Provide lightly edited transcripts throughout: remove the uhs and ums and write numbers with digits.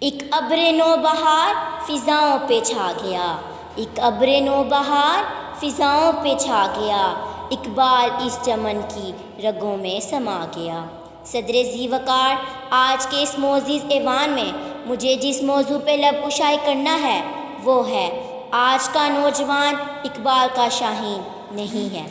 ایک ابر نو بہار فضاؤں پہ چھا گیا، ایک ابر نو بہار فضاؤں پہ چھا گیا، اقبال اس چمن کی رگوں میں سما گیا۔ صدر ذی وقار، آج کے اس معزز ایوان میں مجھے جس موضوع پہ لب کشائی کرنا ہے وہ ہے آج کا نوجوان اقبال کا شاہین نہیں ہے۔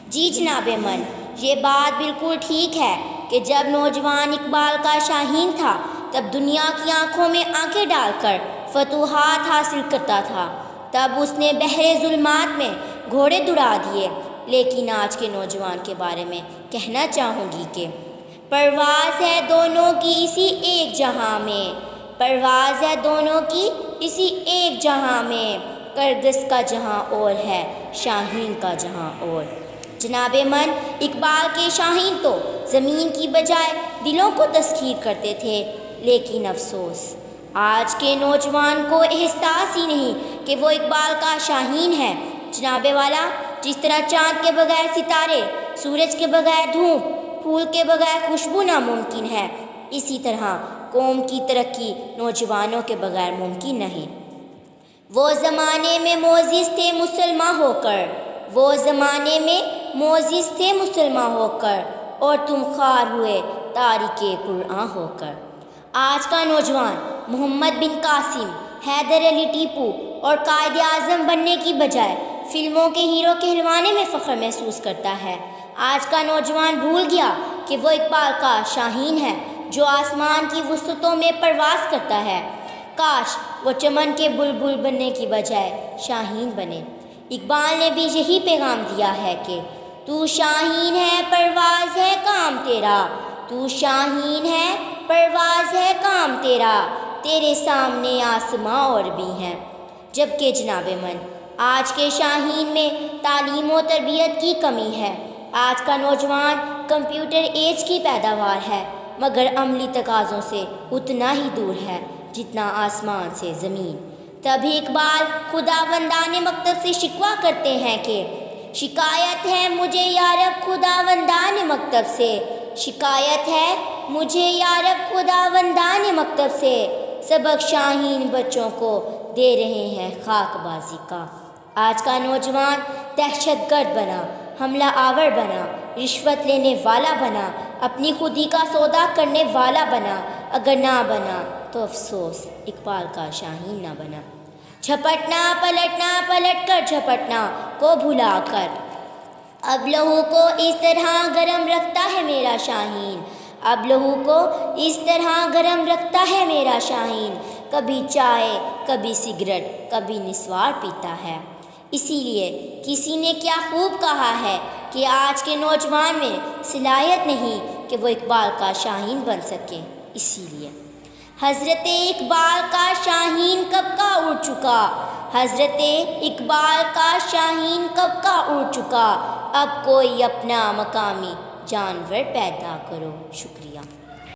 جی جناب من، یہ بات بالکل ٹھیک ہے کہ جب نوجوان اقبال کا شاہین تھا تب دنیا کی آنکھوں میں آنکھیں ڈال کر فتوحات حاصل کرتا تھا، تب اس نے بحر ظلمات میں گھوڑے دوڑا دیے۔ لیکن آج کے نوجوان کے بارے میں کہنا چاہوں گی کہ پرواز ہے دونوں کی اسی ایک جہاں میں، پرواز ہے دونوں کی اسی ایک جہاں میں، کرگس کا جہاں اور ہے شاہین کا جہاں اور۔ جناب من، اقبال کے شاہین تو زمین کی بجائے دلوں کو تسخیر کرتے تھے، لیکن افسوس آج کے نوجوان کو احساس ہی نہیں کہ وہ اقبال کا شاہین ہے۔ جناب والا، جس طرح چاند کے بغیر ستارے، سورج کے بغیر دھوپ، پھول کے بغیر خوشبو ناممکن ہے، اسی طرح قوم کی ترقی نوجوانوں کے بغیر ممکن نہیں۔ وہ زمانے میں معزز تھے مسلمان ہو کر، وہ زمانے میں معزز تھے مسلمان ہو کر، اور تم خوار ہوئے تارک قرآن ہو کر۔ آج کا نوجوان محمد بن قاسم، حیدر علی ٹیپو اور قائد اعظم بننے کی بجائے فلموں کے ہیرو کہلوانے میں فخر محسوس کرتا ہے۔ آج کا نوجوان بھول گیا کہ وہ اقبال کا شاہین ہے جو آسمان کی وسعتوں میں پرواز کرتا ہے۔ کاش وہ چمن کے بلبل بننے کی بجائے شاہین بنے۔ اقبال نے بھی یہی پیغام دیا ہے کہ تو شاہین ہے پرواز ہے کام تیرا، تو شاہین ہے پرواز ہے کام تیرا، تیرے سامنے آسماں اور بھی ہیں۔ جبکہ جناب من، آج کے شاہین میں تعلیم و تربیت کی کمی ہے۔ آج کا نوجوان کمپیوٹر ایج کی پیداوار ہے، مگر عملی تقاضوں سے اتنا ہی دور ہے جتنا آسمان سے زمین۔ تبھی اقبال خداوندان مکتب سے شکوہ کرتے ہیں کہ شکایت ہے مجھے یارب خداوندان مکتب سے، شکایت ہے مجھے یارب خداوندان مکتب سے، سبق شاہین بچوں کو دے رہے ہیں خاک بازی کا۔ آج کا نوجوان دہشت گرد بنا، حملہ آور بنا، رشوت لینے والا بنا، اپنی خودی کا سودا کرنے والا بنا، اگر نہ بنا تو افسوس اقبال کا شاہین نہ بنا۔ جھپٹنا پلٹنا پلٹ کر جھپٹنا کو بھلا کر، اب لہو کو اس طرح گرم رکھتا ہے میرا شاہین، اب لہو کو اس طرح گرم رکھتا ہے میرا شاہین، کبھی چائے کبھی سگریٹ کبھی نسوار پیتا ہے۔ اسی لیے کسی نے کیا خوب کہا ہے کہ آج کے نوجوان میں صلاحیت نہیں کہ وہ اقبال کا شاہین بن سکے۔ اسی لیے حضرت اقبال کا شاہین کب کا اڑ چکا، حضرت اقبال کا شاہین کب کا اڑ چکا، اب کوئی اپنا مقامی جانور پیدا کرو۔ شکریہ۔